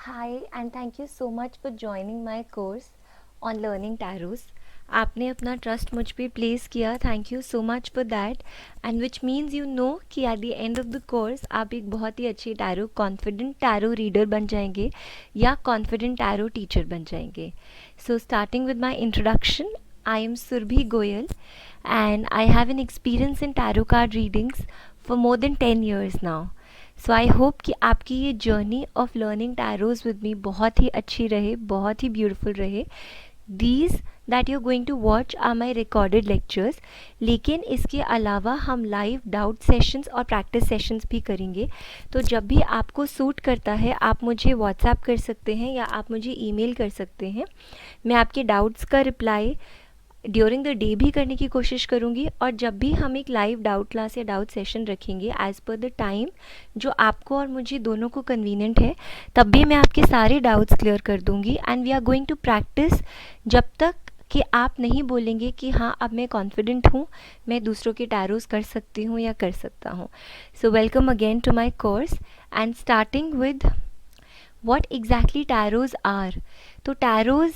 Hi, and thank you so much for joining my course on learning tarots. आपने अपना trust मुझ पे place किया, thank you so much for that and which means you know कि at the end of the course आप एक बहुत ही अच्छी टैरो कॉन्फिडेंट टैरो रीडर बन जाएंगे या कॉन्फिडेंट टैरो टीचर बन जाएंगे. So starting with my introduction, I am Surbhi Goyal and I have an experience in tarot card readings for more than 10 years now. So I hope कि आपकी ये journey of learning tarots with me बहुत ही अच्छी रहे, बहुत ही beautiful रहे. These that you are going to watch are my recorded lectures, लेकिन इसके अलावा हम लाइव डाउट सेशंस और प्रैक्टिस सेशंस भी करेंगे. तो जब भी आपको सूट करता है आप मुझे व्हाट्सएप कर सकते हैं या आप मुझे ईमेल कर सकते हैं. मैं आपके डाउट्स का रिप्लाई ड्यूरिंग द डे भी करने की कोशिश करूँगी, और जब भी हम एक लाइव डाउट क्लास या डाउट सेशन रखेंगे एज़ पर द टाइम जो आपको और मुझे दोनों को कन्वीनियंट है, तब भी मैं आपके सारे डाउट्स क्लियर कर दूँगी. And we are going to practice जब तक कि आप नहीं बोलेंगे कि हाँ अब मैं कॉन्फिडेंट हूँ, मैं दूसरों के टैरोज कर सकती हूँ या कर सकता हूँ. So welcome again to my course and starting with what exactly tarots are. तो टैरोज,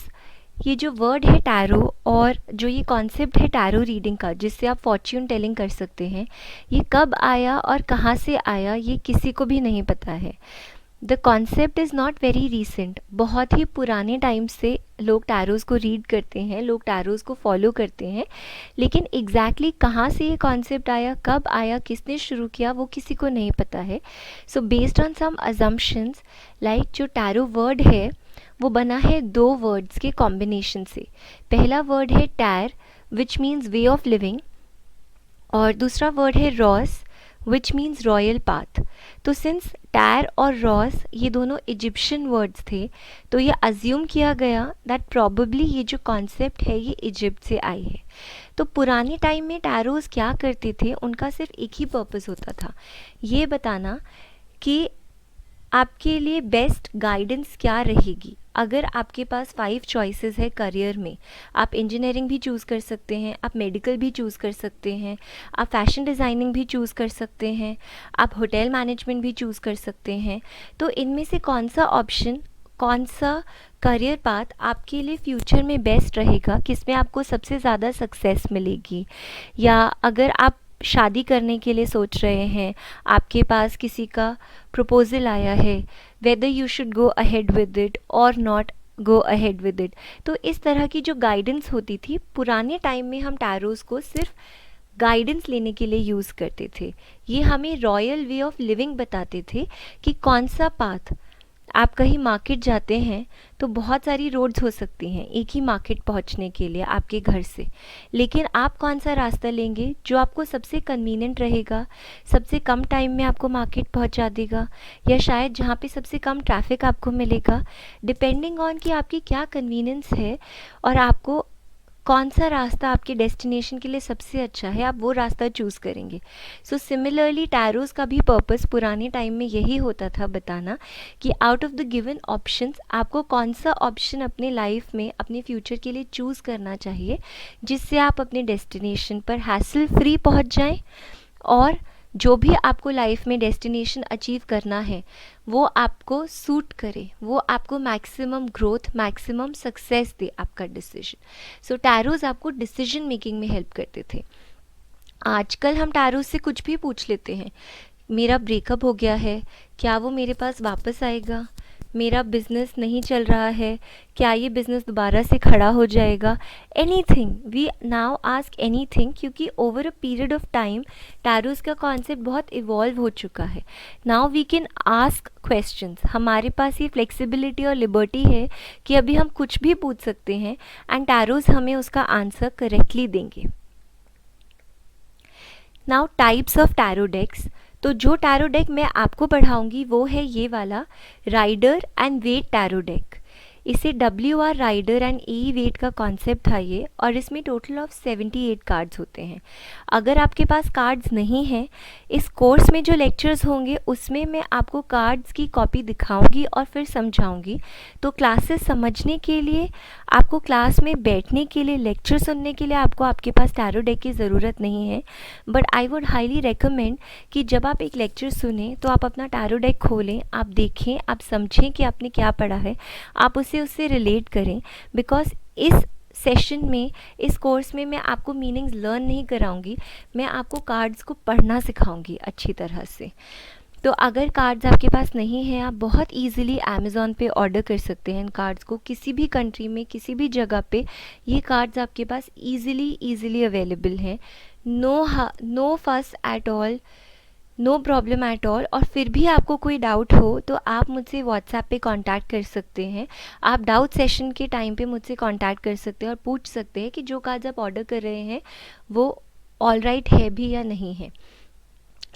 ये जो वर्ड है टैरो और जो ये कॉन्सेप्ट है टैरो रीडिंग का जिससे आप फॉर्च्यून टेलिंग कर सकते हैं, ये कब आया और कहाँ से आया ये किसी को भी नहीं पता है. The concept is not very recent. बहुत ही पुराने टाइम से लोग टैरोज़ को रीड करते हैं, लोग टैरोज़ को फॉलो करते हैं, लेकिन एग्जैक्टली कहाँ से ये कॉन्सेप्ट आया, कब आया, किसने शुरू किया, वो किसी को नहीं पता है. So based on some assumptions, like जो टैरो वर्ड है वो बना है दो वर्ड्स के कॉम्बिनेशन से. पहला वर्ड है tyre which means way of living, और दूसरा वर्ड है Ross which means royal path. तो सिंस टैर और रॉस ये दोनों इजिप्शियन वर्ड्स थे, तो ये अज्यूम किया गया दैट प्रॉबेबली ये जो कॉन्सेप्ट है ये इजिप्ट से आई है. तो पुराने टाइम में टैरोज क्या करते थे, उनका सिर्फ एक ही पर्पस होता था, ये बताना कि आपके लिए बेस्ट गाइडेंस क्या रहेगी. अगर आपके पास 5 चॉइसेस है करियर में, आप इंजीनियरिंग भी चूज़ कर सकते हैं, आप मेडिकल भी चूज़ कर सकते हैं, आप फैशन डिज़ाइनिंग भी चूज़ कर सकते हैं, आप होटल मैनेजमेंट भी चूज़ कर सकते हैं. तो इनमें से कौन सा ऑप्शन, कौन सा करियर पाथ आपके लिए फ्यूचर में बेस्ट रहेगा, किसमें आपको सबसे ज़्यादा सक्सेस मिलेगी. या अगर आप शादी करने के लिए सोच रहे हैं, आपके पास किसी का प्रपोज़ल आया है, whether you should go ahead with it और not go ahead with it. तो इस तरह की जो गाइडेंस होती थी पुराने टाइम में, हम टैरोज़ को सिर्फ गाइडेंस लेने के लिए यूज़ करते थे. ये हमें रॉयल वे ऑफ लिविंग बताते थे कि कौन सा पाथ. आप कहीं मार्केट जाते हैं तो बहुत सारी रोड्स हो सकती हैं एक ही मार्केट पहुंचने के लिए आपके घर से, लेकिन आप कौन सा रास्ता लेंगे जो आपको सबसे कन्वीनियंट रहेगा, सबसे कम टाइम में आपको मार्केट पहुंचा देगा, या शायद जहाँ पे सबसे कम ट्रैफिक आपको मिलेगा, डिपेंडिंग ऑन कि आपकी क्या कन्वीनियंस है और आपको कौन सा रास्ता आपके डेस्टिनेशन के लिए सबसे अच्छा है, आप वो रास्ता चूज़ करेंगे. सो सिमिलरली टैरोज़ का भी पर्पस पुराने टाइम में यही होता था, बताना कि out of the given options आपको कौन सा ऑप्शन अपने लाइफ में, अपने फ्यूचर के लिए चूज़ करना चाहिए, जिससे आप अपने डेस्टिनेशन पर हैसल फ्री पहुंच जाएं और जो भी आपको लाइफ में डेस्टिनेशन अचीव करना है वो आपको सूट करे, वो आपको मैक्सिमम ग्रोथ, मैक्सिमम सक्सेस दे आपका डिसीजन. सो टैरोज़ आपको डिसीजन मेकिंग में हेल्प करते थे. आजकल हम टैरोज़ से कुछ भी पूछ लेते हैं. मेरा ब्रेकअप हो गया है, क्या वो मेरे पास वापस आएगा, मेरा बिज़नेस नहीं चल रहा है, क्या ये बिज़नेस दोबारा से खड़ा हो जाएगा. Anything, we now ask anything, क्योंकि over a period of time tarots का कॉन्सेप्ट बहुत इवॉल्व हो चुका है. Now we can ask questions. हमारे पास ये फ्लेक्सिबिलिटी और लिबर्टी है कि अभी हम कुछ भी पूछ सकते हैं एंड टैरोज़ हमें उसका आंसर करेक्टली देंगे. नाउ टाइप्स ऑफ टैरो डेक्स. तो जो टैरो डेक मैं आपको पढ़ाऊंगी वो है ये वाला Rider and Waite tarot deck. इसे WR Rider and E Waite का कॉन्सेप्ट था ये, और इसमें टोटल ऑफ 78 कार्ड्स होते हैं। अगर आपके पास कार्ड्स नहीं हैं, इस कोर्स में जो लेक्चर्स होंगे उसमें मैं आपको कार्ड्स की कॉपी दिखाऊंगी और फिर समझाऊंगी। तो क्लासेस समझने के लिए, आपको क्लास में बैठने के लिए, लेक्चर सुनने के लिए आपको आपके पास टैरो डेक की ज़रूरत नहीं है। But I would highly recommend कि जब आप एक लेक्चर सुने तो आप अपना टैरो डेक खोलें, आप देखें, आप समझें कि आपने क्या पढ़ा है, आप उससे रिलेट करें। बिकॉज इस सेशन में, इस कोर्स में मैं आपको मीनिंग्स लर्न नहीं कराऊंगी, मैं आपको कार्ड्स को पढ़ना सिखाऊंगी अच्छी तरह से। तो अगर कार्ड्स आपके पास नहीं है, आप बहुत इजीली अमेज़ॉन पे ऑर्डर कर सकते हैं इन कार्ड्स को। किसी भी कंट्री में, किसी भी जगह पे ये कार्ड्स आपके पास इजीली अवेलेबल हैं। No fuss at all, no problem at all. और फिर भी आपको कोई डाउट हो तो आप मुझसे व्हाट्सएप पे कांटेक्ट कर सकते हैं। आप डाउट सेशन के टाइम पे मुझसे कांटेक्ट कर सकते हैं और पूछ सकते हैं कि जो कार्ड्स आप ऑर्डर कर रहे हैं वो ऑल राइट है भी या नहीं है।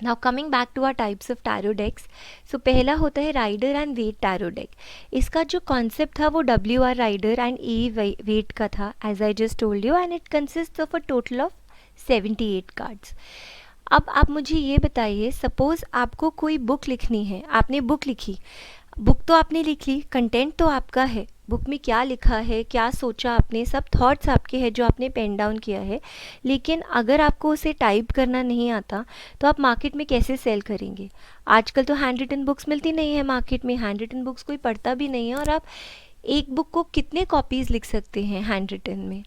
Now coming back to our types of tarot decks. So पहला होता है Rider and Waite tarot deck. इसका जो कॉन्सेप्ट था वो WR Rider and E Waite का था, as I just told you, and it consist of a total of 78 cards. अब आप मुझे ये बताइए, सपोज़ आपको कोई बुक लिखनी है, आपने बुक लिखी, बुक तो आपने लिख ली, कंटेंट तो आपका है, बुक में क्या लिखा है, क्या सोचा आपने, सब थॉट्स आपके हैं जो आपने पेन डाउन किया है। लेकिन अगर आपको उसे टाइप करना नहीं आता तो आप मार्केट में कैसे सेल करेंगे? आजकल तो हैंड रिटन बुक्स मिलती नहीं है मार्केट में, हैंड रिटन बुक्स कोई पढ़ता भी नहीं है, और आप एक बुक को कितने कॉपीज़ लिख सकते हैं हैंड रिटन में?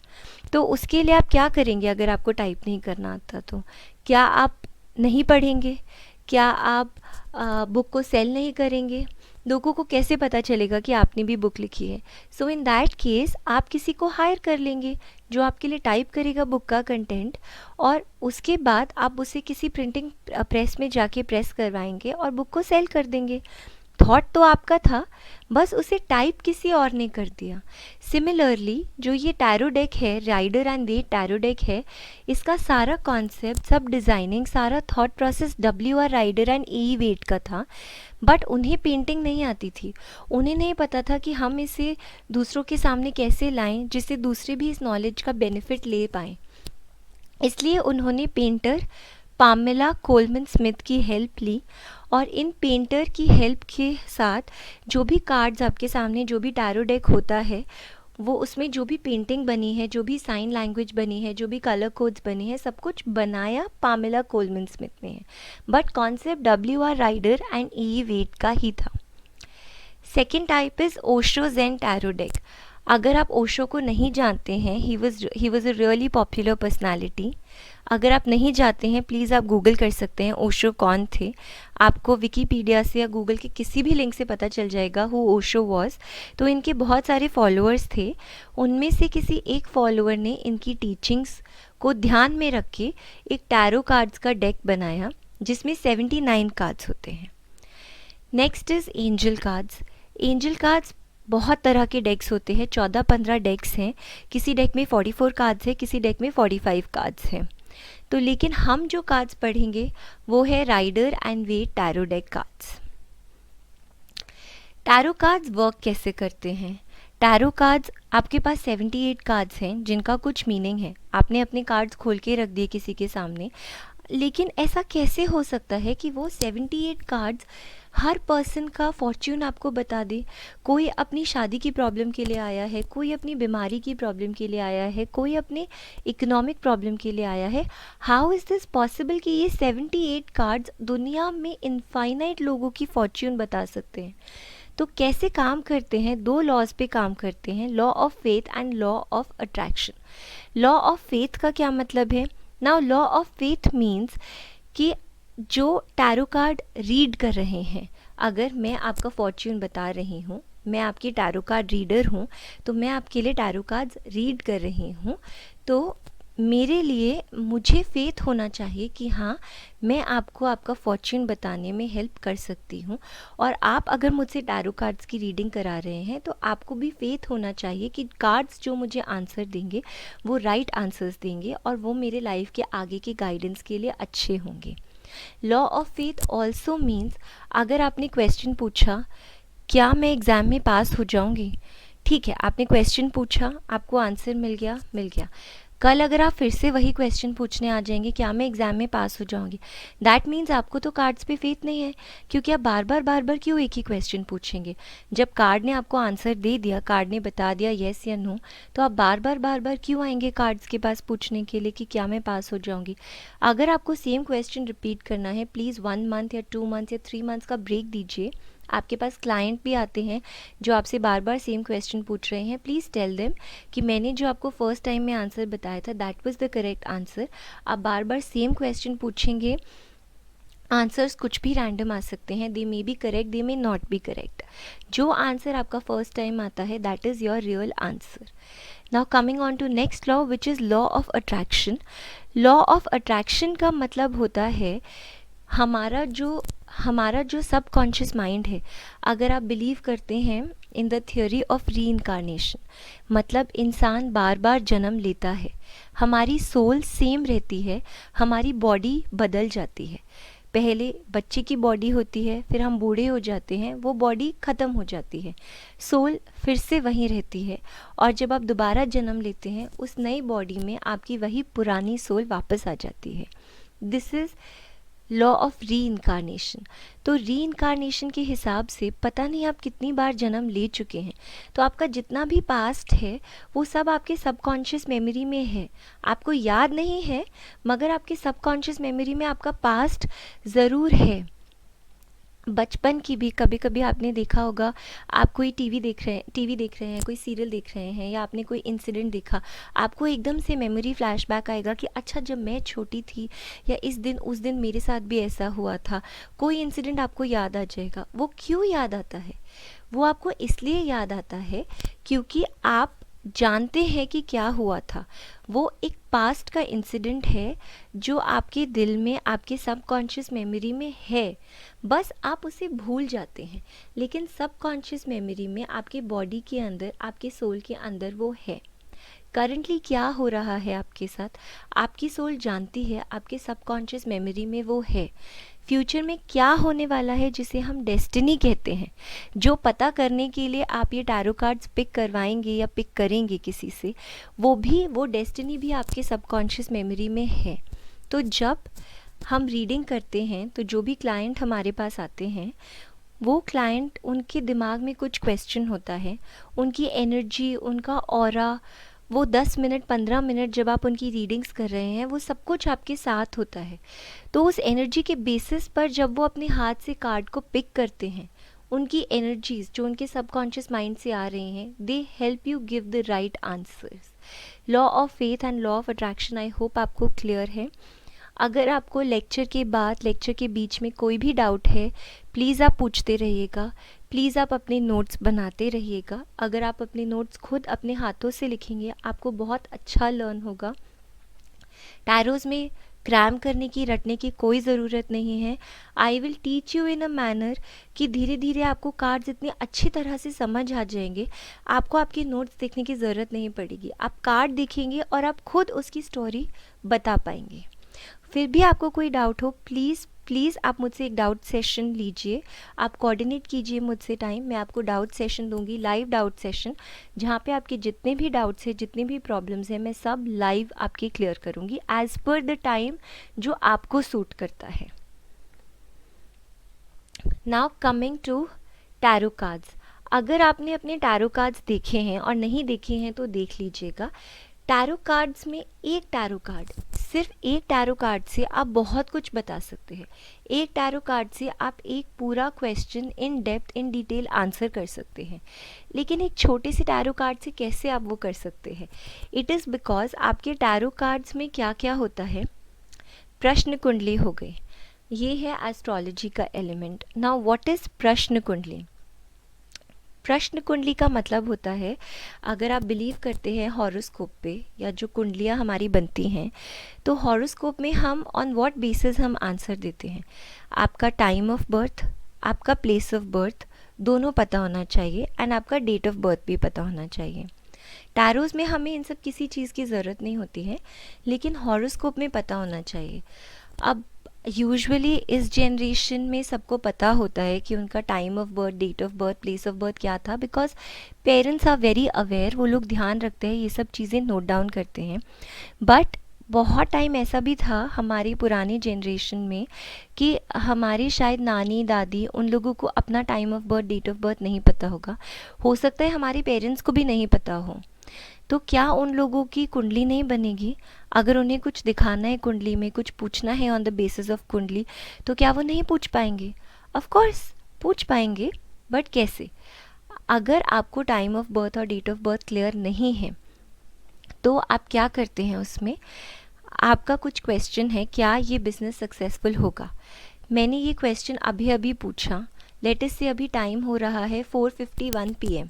तो उसके लिए आप क्या करेंगे अगर आपको टाइप नहीं करना आता? तो क्या आप नहीं पढ़ेंगे? क्या आप बुक को सेल नहीं करेंगे? लोगों को कैसे पता चलेगा कि आपने भी बुक लिखी है? सो इन दैट केस आप किसी को हायर कर लेंगे जो आपके लिए टाइप करेगा बुक का कंटेंट, और उसके बाद आप उसे किसी प्रिंटिंग प्रेस में जाके प्रेस करवाएंगे और बुक को सेल कर देंगे। थॉट तो आपका था, बस उसे टाइप किसी और ने कर दिया। सिमिलरली जो ये टैरो डेक है, Rider and Waite tarot deck है, इसका सारा कॉन्सेप्ट, सब डिज़ाइनिंग, सारा thought process WR Rider and E Waite का था। बट उन्हें पेंटिंग नहीं आती थी, उन्हें नहीं पता था कि हम इसे दूसरों के सामने कैसे लाएं जिससे दूसरे भी इस नॉलेज का बेनिफिट ले पाएँ। इसलिए उन्होंने पेंटर पामेला कोलमन स्मिथ की हेल्प ली, और इन पेंटर की हेल्प के साथ जो भी कार्ड्स आपके सामने, जो भी टैरो डेक होता है, वो उसमें जो भी पेंटिंग बनी है, जो भी साइन लैंग्वेज बनी है, जो भी कलर कोड्स बने हैं, सब कुछ बनाया पामेला कोलमन स्मिथ ने है। But concept WR Rider and E Waite का ही था। Second type is Osho Zen tarot deck. अगर आप ओशो को नहीं जानते हैं, he was a really popular personality. अगर आप नहीं जानते हैं, प्लीज़ आप गूगल कर सकते हैं ओशो कौन थे। आपको विकीपीडिया से या गूगल के किसी भी लिंक से पता चल जाएगा हु ओशो वॉज। तो इनके बहुत सारे फॉलोअर्स थे, उनमें से किसी एक फॉलोअर ने इनकी टीचिंग्स को ध्यान में रख के एक टैरो कार्ड्स का डेक बनाया जिसमें 79 कार्ड्स होते हैं। Next is angel cards. Angel cards बहुत तरह के डेक्स होते हैं, 14-15 डेक्स हैं। किसी डेक में 44 कार्ड्स हैं, किसी डेक में 45 कार्ड्स हैं। तो लेकिन हम जो कार्ड्स पढ़ेंगे वो है Rider and Waite tarot deck cards. Tarot cards work कैसे करते हैं? टैरो कार्ड्स, आपके पास 78 कार्ड्स हैं जिनका कुछ मीनिंग है। आपने अपने कार्ड्स खोल के रख दिए किसी के सामने, लेकिन ऐसा कैसे हो सकता है कि वो 78 कार्ड्स हर पर्सन का फॉर्च्यून आपको बता दे? कोई अपनी शादी की प्रॉब्लम के लिए आया है, कोई अपनी बीमारी की प्रॉब्लम के लिए आया है, कोई अपने इकोनॉमिक प्रॉब्लम के लिए आया है। हाउ इज़ दिस पॉसिबल कि ये 78 कार्ड्स दुनिया में इनफाइनाइट लोगों की फॉर्च्यून बता सकते हैं? तो कैसे काम करते हैं? दो लॉज पे काम करते हैं, law of faith and law of attraction. Law of faith का क्या मतलब है? Now law of faith means कि जो टैरो कार्ड रीड कर रहे हैं, अगर मैं आपका फॉर्च्यून बता रही हूँ, मैं आपकी टैरो कार्ड रीडर हूँ, तो मैं आपके लिए टैरो कार्ड्स रीड कर रही हूँ, तो मेरे लिए, मुझे फेथ होना चाहिए कि हाँ, मैं आपको आपका फॉर्च्यून बताने में हेल्प कर सकती हूँ। और आप अगर मुझसे टैरो कार्ड्स की रीडिंग करा रहे हैं तो आपको भी फेथ होना चाहिए कि कार्ड्स जो मुझे आंसर देंगे वो राइट आंसर्स देंगे और वो मेरे लाइफ के आगे के गाइडेंस के लिए अच्छे होंगे। Law of faith also means, अगर आपने क्वेश्चन पूछा क्या मैं एग्ज़ाम में पास हो जाऊंगी, ठीक है, आपने क्वेश्चन पूछा, आपको आंसर मिल गया, मिल गया। कल अगर आप फिर से वही क्वेश्चन पूछने आ जाएंगे, क्या मैं एग्ज़ाम में पास हो जाऊंगी, दैट मीन्स आपको तो कार्ड्स पे फेथ नहीं है, क्योंकि आप बार बार क्यों एक ही क्वेश्चन पूछेंगे। जब कार्ड ने आपको आंसर दे दिया, कार्ड ने बता दिया येस या नो, तो आप बार बार क्यों आएंगे कार्ड्स के पास पूछने के लिए कि क्या मैं पास हो जाऊंगी। अगर आपको सेम क्वेश्चन रिपीट करना है, प्लीज़ 1 मंथ या 2 मंथ या 3 मंथ्स का ब्रेक दीजिए। आपके पास क्लाइंट भी आते हैं जो आपसे बार बार सेम क्वेश्चन पूछ रहे हैं, प्लीज़ टेल देम कि मैंने जो आपको फर्स्ट टाइम में आंसर बताया था that was the correct answer. आप बार बार सेम क्वेश्चन पूछेंगे, आंसर्स कुछ भी रैंडम आ सकते हैं, they may be correct, they may not be correct. जो आंसर आपका फर्स्ट टाइम आता है that is your real answer. Now coming on to next law which is law of attraction. Law of attraction का मतलब होता है हमारा जो सबकॉन्शियस माइंड है। अगर आप बिलीव करते हैं इन द थियोरी ऑफ री इनकारनेशन, मतलब इंसान बार बार जन्म लेता है, हमारी सोल सेम रहती है, हमारी बॉडी बदल जाती है। पहले बच्चे की बॉडी होती है, फिर हम बूढ़े हो जाते हैं, वो बॉडी ख़त्म हो जाती है, सोल फिर से वहीं रहती है, और जब आप दोबारा जन्म लेते हैं उस नई बॉडी में आपकी वही पुरानी सोल वापस आ जाती है। दिस इज़ लॉ ऑफ री इनकारनेशन। तो री इनकारनेशन के हिसाब से पता नहीं आप कितनी बार जन्म ले चुके हैं, तो आपका जितना भी पास्ट है वो सब आपके सबकॉन्शियस मेमोरी में है। आपको याद नहीं है, मगर आपके सबकॉन्शियस मेमोरी में आपका पास्ट ज़रूर है। बचपन की भी कभी कभी आपने देखा होगा, आप कोई टीवी देख रहे हैं, कोई सीरियल देख रहे हैं, या आपने कोई इंसिडेंट देखा, आपको एकदम से मेमोरी फ्लैशबैक आएगा कि अच्छा जब मैं छोटी थी या उस दिन मेरे साथ भी ऐसा हुआ था। कोई इंसिडेंट आपको याद आ जाएगा। वो क्यों याद आता है? वो आपको इसलिए याद आता है क्योंकि आप जानते हैं कि क्या हुआ था। वो एक पास्ट का इंसिडेंट है जो आपके दिल में, आपके सबकॉन्शियस मेमोरी में है, बस आप उसे भूल जाते हैं, लेकिन सबकॉन्शियस मेमोरी में आपके बॉडी के अंदर, आपके सोल के अंदर वो है। करंटली क्या हो रहा है आपके साथ, आपकी सोल जानती है, आपके सबकॉन्शियस मेमोरी में वो है। फ्यूचर में क्या होने वाला है, जिसे हम डेस्टिनी कहते हैं, जो पता करने के लिए आप ये टैरो कार्ड्स पिक करवाएंगे या पिक करेंगे किसी से, वो डेस्टिनी भी आपके सबकॉन्शियस मेमोरी में है। तो जब हम रीडिंग करते हैं तो जो भी क्लाइंट हमारे पास आते हैं, वो क्लाइंट, उनके दिमाग में कुछ क्वेश्चन होता है, उनकी एनर्जी, उनका ऑरा, वो 10 मिनट 15 मिनट जब आप उनकी रीडिंग्स कर रहे हैं, वो सब कुछ आपके साथ होता है। तो उस एनर्जी के बेसिस पर जब वो अपने हाथ से कार्ड को पिक करते हैं, उनकी एनर्जीज जो उनके सबकॉन्शियस माइंड से आ रही हैं, they help you give the right answers. Law of faith and law of attraction I hope आपको क्लियर है। अगर आपको लेक्चर के बाद, लेक्चर के बीच में कोई भी डाउट है, प्लीज़ आप पूछते रहिएगा, प्लीज़ आप अपने नोट्स बनाते रहिएगा। अगर आप अपने नोट्स खुद अपने हाथों से लिखेंगे, आपको बहुत अच्छा लर्न होगा। टैरोज़ में क्रैम करने की, रटने की कोई ज़रूरत नहीं है। I will teach you in a manner कि धीरे धीरे आपको कार्ड्स इतनी अच्छी तरह से समझ आ जाएंगे, आपको आपके नोट्स देखने की ज़रूरत नहीं पड़ेगी। आप कार्ड देखेंगे और आप खुद उसकी स्टोरी बता पाएंगे। फिर भी आपको कोई डाउट हो, प्लीज़ आप मुझसे एक डाउट सेशन लीजिए, आप कोऑर्डिनेट कीजिए मुझसे टाइम, मैं आपको डाउट सेशन दूंगी, लाइव डाउट सेशन, जहाँ पे आपके जितने भी डाउट्स हैं, जितने भी प्रॉब्लम्स हैं, मैं सब लाइव आपके क्लियर करूँगी एज़ पर द टाइम जो आपको सूट करता है। Now coming to tarot cards. अगर आपने अपने टैरो कार्ड्स देखे हैं और नहीं देखे हैं तो देख लीजिएगा। टैरो कार्ड्स में एक टैरो कार्ड, सिर्फ एक टैरो कार्ड से आप बहुत कुछ बता सकते हैं। एक टैरो कार्ड से आप एक पूरा question in depth, in detail answer कर सकते हैं। लेकिन एक छोटे से टैरो कार्ड से कैसे आप वो कर सकते हैं? इट इज़ बिकॉज आपके टैरो कार्ड्स में क्या क्या होता है, प्रश्न कुंडली हो गई, ये है एस्ट्रोलॉजी का एलिमेंट। नाउ व्हाट इज़ प्रश्न कुंडली? प्रश्न कुंडली का मतलब होता है, अगर आप बिलीव करते हैं हॉरोस्कोप पे, या जो कुंडलियाँ हमारी बनती हैं, तो हॉरोस्कोप में हम ऑन व्हाट बेसिस हम आंसर देते हैं। आपका टाइम ऑफ बर्थ, आपका प्लेस ऑफ बर्थ दोनों पता होना चाहिए, एंड आपका डेट ऑफ बर्थ भी पता होना चाहिए। टैरोज़ में हमें इन सब किसी चीज़ की ज़रूरत नहीं होती है, लेकिन हॉरोस्कोप में पता होना चाहिए। अब यूजुअली इस जनरेशन में सबको पता होता है कि उनका time of birth, date of birth, place of birth क्या था, because parents are very aware, वो लोग ध्यान रखते हैं, ये सब चीज़ें नोट डाउन करते हैं. बट बहुत टाइम ऐसा भी था हमारी पुरानी जनरेशन में कि हमारी शायद नानी दादी उन लोगों को अपना time of birth, date of birth नहीं पता होगा. हो सकता है हमारे पेरेंट्स को भी नहीं पता हो. तो क्या उन लोगों की कुंडली नहीं बनेगी? अगर उन्हें कुछ दिखाना है कुंडली में, कुछ पूछना है ऑन द बेसिस ऑफ कुंडली, तो क्या वो नहीं पूछ पाएंगे? ऑफ कोर्स पूछ पाएंगे, बट कैसे? अगर आपको टाइम ऑफ बर्थ और डेट ऑफ बर्थ क्लियर नहीं है तो आप क्या करते हैं उसमें, आपका कुछ क्वेश्चन है, क्या ये बिज़नेस सक्सेसफुल होगा? मैंने ये क्वेश्चन अभी अभी पूछा. लेटेस्ट से अभी टाइम हो रहा है 4:51 PM.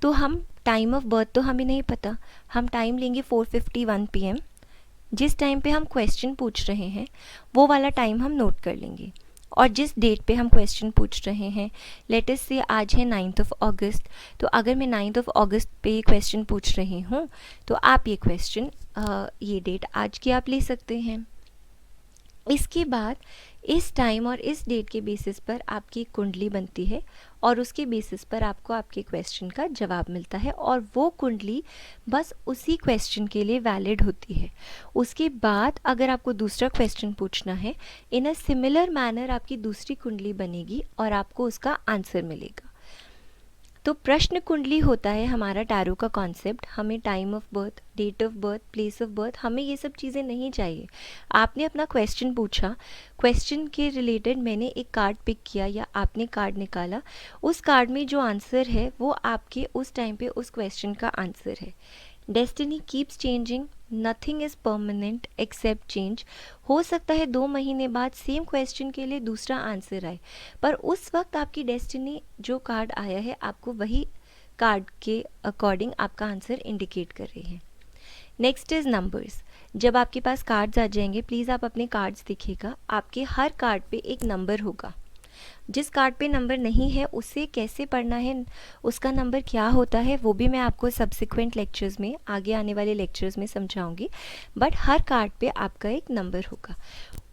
तो हम टाइम ऑफ बर्थ तो हमें नहीं पता, हम टाइम लेंगे 4:51 PM. जिस टाइम पे हम क्वेश्चन पूछ रहे हैं वो वाला टाइम हम नोट कर लेंगे, और जिस डेट पे हम क्वेश्चन पूछ रहे हैं, लेटेस्ट से आज है 9th अगस्त, तो अगर मैं 9th अगस्त पे क्वेश्चन पूछ रही हूँ तो आप ये क्वेश्चन, ये डेट आज की आप ले सकते हैं. इसके बाद इस टाइम और इस डेट के बेसिस पर आपकी कुंडली बनती है, और उसके बेसिस पर आपको आपके क्वेश्चन का जवाब मिलता है, और वो कुंडली बस उसी क्वेश्चन के लिए वैलिड होती है. उसके बाद अगर आपको दूसरा क्वेश्चन पूछना है, इन अ सिमिलर मैनर आपकी दूसरी कुंडली बनेगी और आपको उसका आंसर मिलेगा. तो प्रश्न कुंडली होता है हमारा टैरो का कॉन्सेप्ट. हमें time of birth, date of birth, place of birth, हमें ये सब चीज़ें नहीं चाहिए. आपने अपना क्वेश्चन पूछा, क्वेश्चन के रिलेटेड मैंने एक कार्ड पिक किया या आपने कार्ड निकाला, उस कार्ड में जो आंसर है वो आपके उस टाइम पे उस क्वेश्चन का आंसर है. Destiny keeps changing, nothing is permanent except change. हो सकता है 2 महीने बाद सेम क्वेश्चन के लिए दूसरा आंसर आए, पर उस वक्त आपकी डेस्टिनी जो कार्ड आया है आपको वही कार्ड के अकॉर्डिंग आपका आंसर इंडिकेट कर रही है. Next is numbers. जब आपके पास कार्ड्स आ जाएंगे, प्लीज़ आप अपने कार्ड्स देखिएगा, आपके हर कार्ड पे एक नंबर होगा. जिस कार्ड पे नंबर नहीं है उसे कैसे पढ़ना है, उसका नंबर क्या होता है, वो भी मैं आपको सब्सिक्वेंट लेक्चर्स में, आगे आने वाले लेक्चर्स में समझाऊंगी. बट हर कार्ड पे आपका एक नंबर होगा.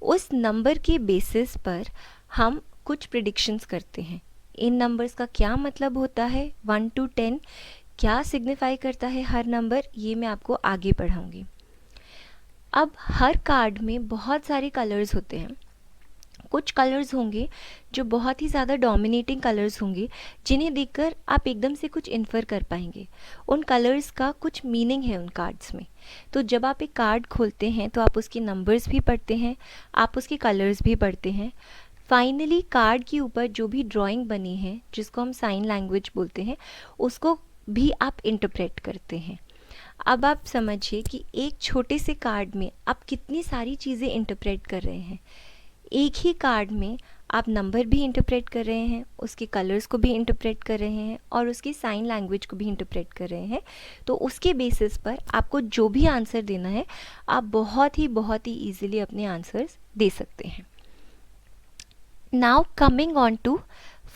उस नंबर के बेसिस पर हम कुछ प्रिडिक्शंस करते हैं. इन नंबर्स का क्या मतलब होता है, 1 to 10 क्या सिग्निफाई करता है हर नंबर, ये मैं आपको आगे पढ़ाऊंगी. अब हर कार्ड में बहुत सारे कलर्स होते हैं. कुछ कलर्स होंगे जो बहुत ही ज़्यादा डोमिनेटिंग कलर्स होंगे, जिन्हें देखकर आप एकदम से कुछ इन्फर कर पाएंगे. उन कलर्स का कुछ मीनिंग है उन कार्ड्स में. तो जब आप एक कार्ड खोलते हैं तो आप उसके नंबर्स भी पढ़ते हैं, आप उसके कलर्स भी पढ़ते हैं. फाइनली कार्ड के ऊपर जो भी ड्राइंग बनी है, जिसको हम साइन लैंग्वेज बोलते हैं, उसको भी आप इंटरप्रेट करते हैं. अब आप समझिए कि एक छोटे से कार्ड में आप कितनी सारी चीज़ें इंटरप्रेट कर रहे हैं. एक ही कार्ड में आप नंबर भी इंटरप्रेट कर रहे हैं, उसके कलर्स को भी इंटरप्रेट कर रहे हैं, और उसकी साइन लैंग्वेज को भी इंटरप्रेट कर रहे हैं. तो उसके बेसिस पर आपको जो भी आंसर देना है, आप बहुत ही ईजिली अपने आंसर्स दे सकते हैं. Now coming on to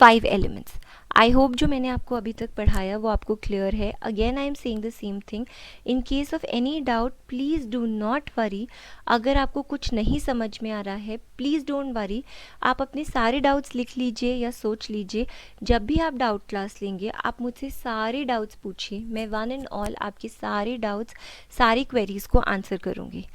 5 elements. I hope जो मैंने आपको अभी तक पढ़ाया वो आपको क्लियर है. Again I am saying the same thing. In case of any doubt please do not worry. अगर आपको कुछ नहीं समझ में आ रहा है, प्लीज़ डोंट वरी. आप अपने सारे डाउट्स लिख लीजिए या सोच लीजिए. जब भी आप डाउट क्लास लेंगे आप मुझसे सारे डाउट्स पूछिए. मैं वन एंड ऑल आपके सारे डाउट्स, सारी क्वेरीज़ को आंसर करूँगी.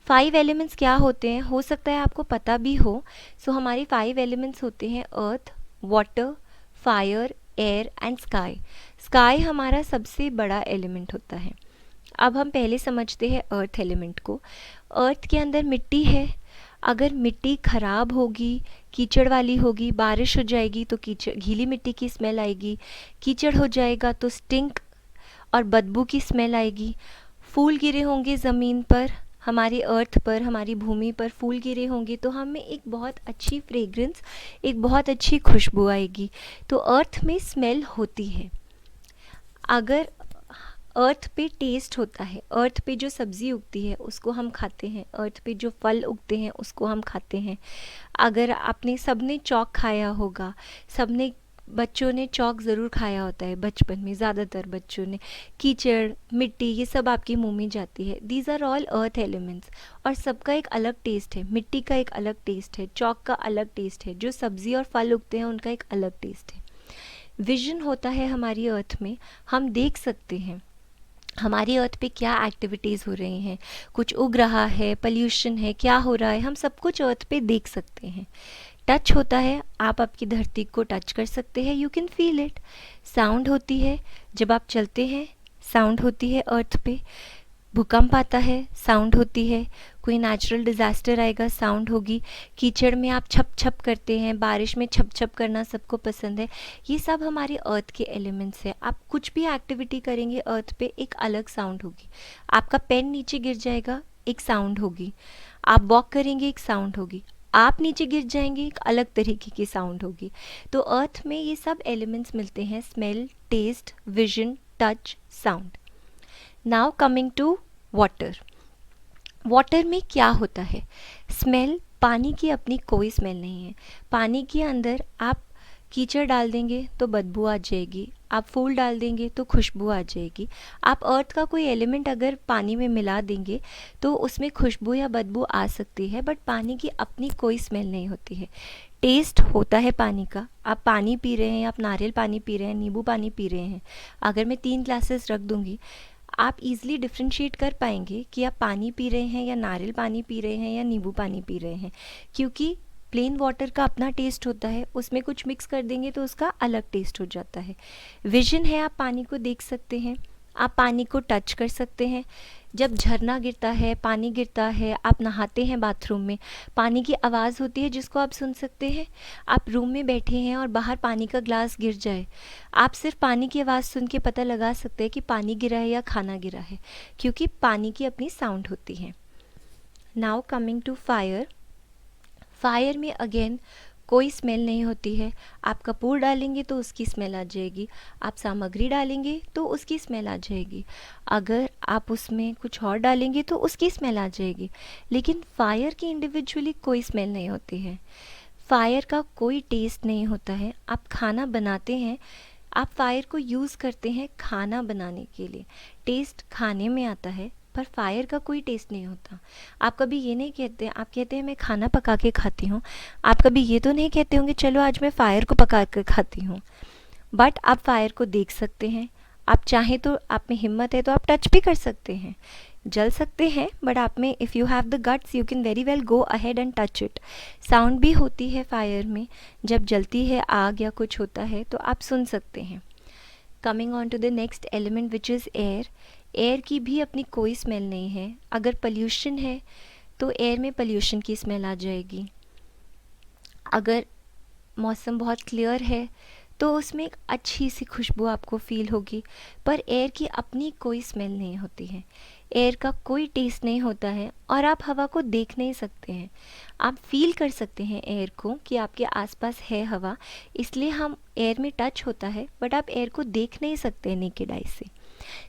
5 एलिमेंट्स क्या होते हैं, हो सकता है आपको पता भी हो. सो हमारे 5 एलिमेंट्स होते हैं earth, water, fire, air and sky. Sky हमारा सबसे बड़ा एलिमेंट होता है. अब हम पहले समझते हैं अर्थ एलिमेंट को. अर्थ के अंदर मिट्टी है. अगर मिट्टी खराब होगी, कीचड़ वाली होगी, बारिश हो जाएगी तो कीचड़, गीली मिट्टी की स्मेल आएगी. कीचड़ हो जाएगा तो स्टिंक और बदबू की स्मेल आएगी. फूल गिरे होंगे ज़मीन पर, हमारी अर्थ पर, हमारी भूमि पर फूल गिरे होंगे तो हमें एक बहुत अच्छी फ्रेग्रेंस, एक बहुत अच्छी खुशबू आएगी. तो अर्थ में स्मेल होती है. अगर अर्थ पे टेस्ट होता है, अर्थ पे जो सब्ज़ी उगती है उसको हम खाते हैं, अर्थ पे जो फल उगते हैं उसको हम खाते हैं. अगर आपने सबने चॉक खाया होगा, सबने बच्चों ने चॉक ज़रूर खाया होता है बचपन में, ज़्यादातर बच्चों ने। कीचड़, मिट्टी, ये सब आपके मुंह में जाती है। These are all earth elements, और सबका एक अलग टेस्ट है। मिट्टी का एक अलग टेस्ट है, चॉक का अलग टेस्ट है, जो सब्ज़ी और फल उगते हैं उनका एक अलग टेस्ट है। विजन होता है हमारी अर्थ में, हम देख सकते हैं हमारी अर्थ पे क्या एक्टिविटीज़ हो रही हैं, कुछ उग रहा है, पोल्यूशन है, क्या हो रहा है, हम सब कुछ अर्थ पे देख सकते हैं। टच होता है, आप आपकी धरती को टच कर सकते हैं, you can feel it. Sound होती है, जब आप चलते हैं साउंड होती है अर्थ पे। भूकंप आता है, साउंड होती है। कोई नेचुरल डिज़ास्टर आएगा, साउंड होगी। कीचड़ में आप छप छप करते हैं, बारिश में छप छप करना सबको पसंद है। ये सब हमारे अर्थ के एलिमेंट्स हैं। आप कुछ भी एक्टिविटी करेंगे अर्थ पे, एक अलग साउंड होगी। आपका पेन नीचे गिर जाएगा, एक साउंड होगी। आप वॉक करेंगे, एक साउंड होगी। आप नीचे गिर जाएंगे, एक अलग तरीके की साउंड होगी। तो अर्थ में ये सब एलिमेंट्स मिलते हैं, smell, taste, vision, touch, sound. Now coming to water. Water में क्या होता है? स्मेल, पानी की अपनी कोई स्मेल नहीं है। पानी के अंदर आप कीचड़ डाल देंगे तो बदबू आ जाएगी, आप फूल डाल देंगे तो खुशबू आ जाएगी। आप अर्थ का कोई एलिमेंट अगर पानी में मिला देंगे तो उसमें खुशबू या बदबू आ सकती है, बट पानी की अपनी कोई स्मेल नहीं होती है। टेस्ट होता है पानी का। आप पानी पी रहे हैं, आप नारियल पानी पी रहे हैं, नींबू पानी पी रहे हैं, अगर मैं 3 ग्लासेस रख दूंगी, आप इजीली डिफ्रेंशिएट कर पाएंगे कि आप पानी पी रहे हैं या नारियल पानी पी रहे हैं या नींबू पानी पी रहे हैं, क्योंकि प्लेन वाटर का अपना टेस्ट होता है, उसमें कुछ मिक्स कर देंगे तो उसका अलग टेस्ट हो जाता है। विजन है, आप पानी को देख सकते हैं, आप पानी को टच कर सकते हैं। जब झरना गिरता है, पानी गिरता है, आप नहाते हैं बाथरूम में, पानी की आवाज़ होती है जिसको आप सुन सकते हैं। आप रूम में बैठे हैं और बाहर पानी का ग्लास गिर जाए, आप सिर्फ पानी की आवाज़ सुन के पता लगा सकते हैं कि पानी गिरा है या खाना गिरा है, क्योंकि पानी की अपनी साउंड होती है। Now coming to fire. Fire में अगेन कोई स्मेल नहीं होती है। आप कपूर डालेंगे तो उसकी स्मेल आ जाएगी, आप सामग्री डालेंगे तो उसकी स्मेल आ जाएगी, अगर आप उसमें कुछ और डालेंगे तो उसकी स्मेल आ जाएगी, लेकिन फायर की इंडिविजुअली कोई स्मेल नहीं होती है। फायर का कोई टेस्ट नहीं होता है। आप खाना बनाते हैं, आप फायर को यूज़ करते हैं खाना बनाने के लिए, टेस्ट खाने में आता है, पर फायर का कोई टेस्ट नहीं होता। आप कभी ये नहीं कहते, आप कहते हैं मैं खाना पका के खाती हूँ, आप कभी ये तो नहीं कहते होंगे चलो आज मैं फ़ायर को पका कर खाती हूँ। बट आप फायर को देख सकते हैं, आप चाहें तो, आप में हिम्मत है तो आप टच भी कर सकते हैं, जल सकते हैं, बट आप में if you have the guts you can very well go ahead and touch it. Sound भी होती है फायर में, जब जलती है आग या कुछ होता है तो आप सुन सकते हैं। Coming on to the next element which is air. Air की भी अपनी कोई स्मेल नहीं है। अगर पोल्यूशन है तो एयर में पोल्यूशन की स्मेल आ जाएगी। अगर मौसम बहुत क्लियर है तो उसमें एक अच्छी सी खुशबू आपको फील होगी, पर एयर की अपनी कोई स्मेल नहीं होती है, एयर का कोई टेस्ट नहीं होता है, और आप हवा को देख नहीं सकते हैं। आप फील कर सकते हैं एयर को कि आपके आसपास है हवा, इसलिए हम एयर में टच होता है, बट आप एयर को देख नहीं सकते नेकेड आई से।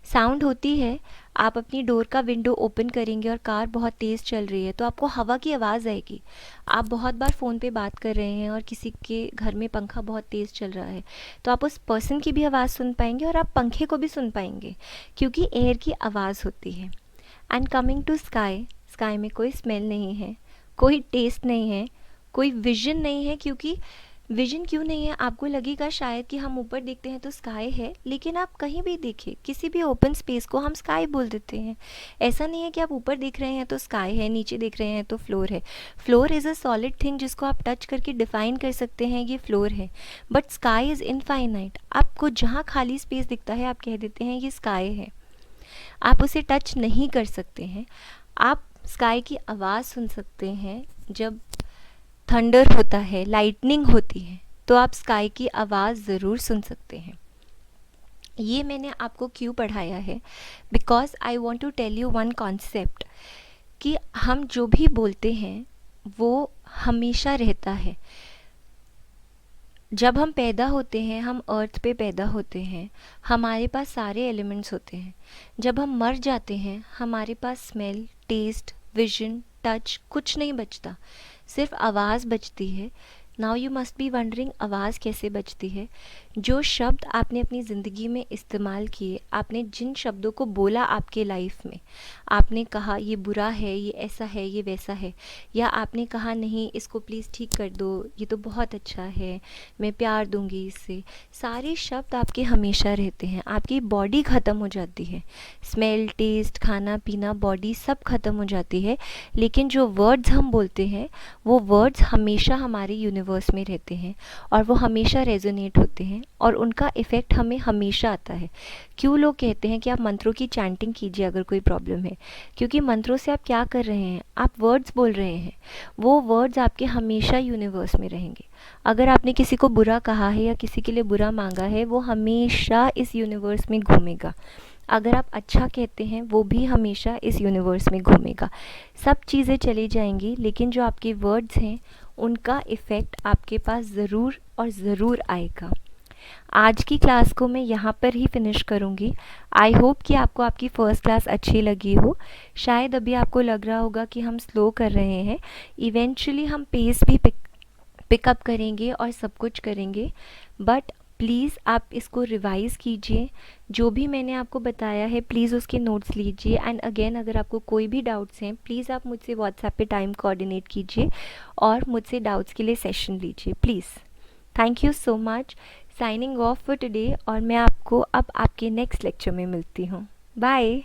साउंड होती है, आप अपनी डोर का विंडो ओपन करेंगे और कार बहुत तेज़ चल रही है तो आपको हवा की आवाज़ आएगी। आप बहुत बार फ़ोन पे बात कर रहे हैं और किसी के घर में पंखा बहुत तेज़ चल रहा है तो आप उस पर्सन की भी आवाज़ सुन पाएंगे और आप पंखे को भी सुन पाएंगे, क्योंकि एयर की आवाज़ होती है। And coming to sky. Sky में कोई स्मेल नहीं है, कोई टेस्ट नहीं है, कोई विजन नहीं है, क्योंकि विजन क्यों नहीं है? आपको लगेगा शायद कि हम ऊपर देखते हैं तो स्काई है, लेकिन आप कहीं भी देखिए, किसी भी ओपन स्पेस को हम स्काई बोल देते हैं। ऐसा नहीं है कि आप ऊपर देख रहे हैं तो स्काई है, नीचे देख रहे हैं तो फ्लोर है। Floor is a solid thing जिसको आप टच करके डिफाइन कर सकते हैं ये फ्लोर है, बट स्काई इज़ इनफाइनाइट। आपको जहाँ खाली स्पेस दिखता है आप कह देते हैं ये स्काई है, आप उसे टच नहीं कर सकते हैं। आप स्काई की आवाज़ सुन सकते हैं, जब थंडर होता है, लाइटनिंग होती है, तो आप स्काई की आवाज़ ज़रूर सुन सकते हैं। ये मैंने आपको क्यों पढ़ाया है? Because I want to tell you one concept, कि हम जो भी बोलते हैं वो हमेशा रहता है। जब हम पैदा होते हैं, हम अर्थ पे पैदा होते हैं, हमारे पास सारे एलिमेंट्स होते हैं। जब हम मर जाते हैं हमारे पास स्मेल, टेस्ट, विजन, टच कुछ नहीं बचता, सिर्फ आवाज़ बचती है। Now you must be wondering आवाज़ कैसे बचती है। जो शब्द आपने अपनी ज़िंदगी में इस्तेमाल किए, आपने जिन शब्दों को बोला आपके लाइफ में, आपने कहा ये बुरा है, ये ऐसा है, ये वैसा है, या आपने कहा नहीं इसको प्लीज़ ठीक कर दो, ये तो बहुत अच्छा है, मैं प्यार दूंगी इससे। सारे शब्द आपके हमेशा रहते हैं। आपकी बॉडी ख़त्म हो जाती है, स्मेल, टेस्ट, खाना पीना, बॉडी सब ख़त्म हो जाती है, लेकिन जो वर्ड्स हम बोलते हैं वो वर्ड्स हमेशा हमारे यूनिवर्स में रहते हैं और वो हमेशा रेजोनेट होते हैं और उनका इफ़ेक्ट हमें हमेशा आता है। क्यों लोग कहते हैं कि आप मंत्रों की चैंटिंग कीजिए अगर कोई प्रॉब्लम है, क्योंकि मंत्रों से आप क्या कर रहे हैं, आप वर्ड्स बोल रहे हैं। वो वर्ड्स आपके हमेशा यूनिवर्स में रहेंगे। अगर आपने किसी को बुरा कहा है या किसी के लिए बुरा मांगा है, वो हमेशा इस यूनिवर्स में घूमेगा। अगर आप अच्छा कहते हैं, वो भी हमेशा इस यूनिवर्स में घूमेगा। सब चीज़ें चली जाएंगी, लेकिन जो आपके वर्ड्स हैं उनका इफ़ेक्ट आपके पास ज़रूर और ज़रूर आएगा। आज की क्लास को मैं यहाँ पर ही फिनिश करूँगी। आई होप कि आपको आपकी फ़र्स्ट क्लास अच्छी लगी हो। शायद अभी आपको लग रहा होगा कि हम स्लो कर रहे हैं, इवेंचुअली हम पेस भी पिकअप करेंगे और सब कुछ करेंगे, बट प्लीज़ आप इसको रिवाइज़ कीजिए। जो भी मैंने आपको बताया है प्लीज़ उसके नोट्स लीजिए, एंड अगेन अगर आपको कोई भी डाउट्स हैं प्लीज़ आप मुझसे व्हाट्सएप पे टाइम कोऑर्डिनेट कीजिए और मुझसे डाउट्स के लिए सेशन लीजिए please. Thank you so much. Signing off for today, और मैं आपको अब आपके नेक्स्ट लेक्चर में मिलती हूँ। बाय।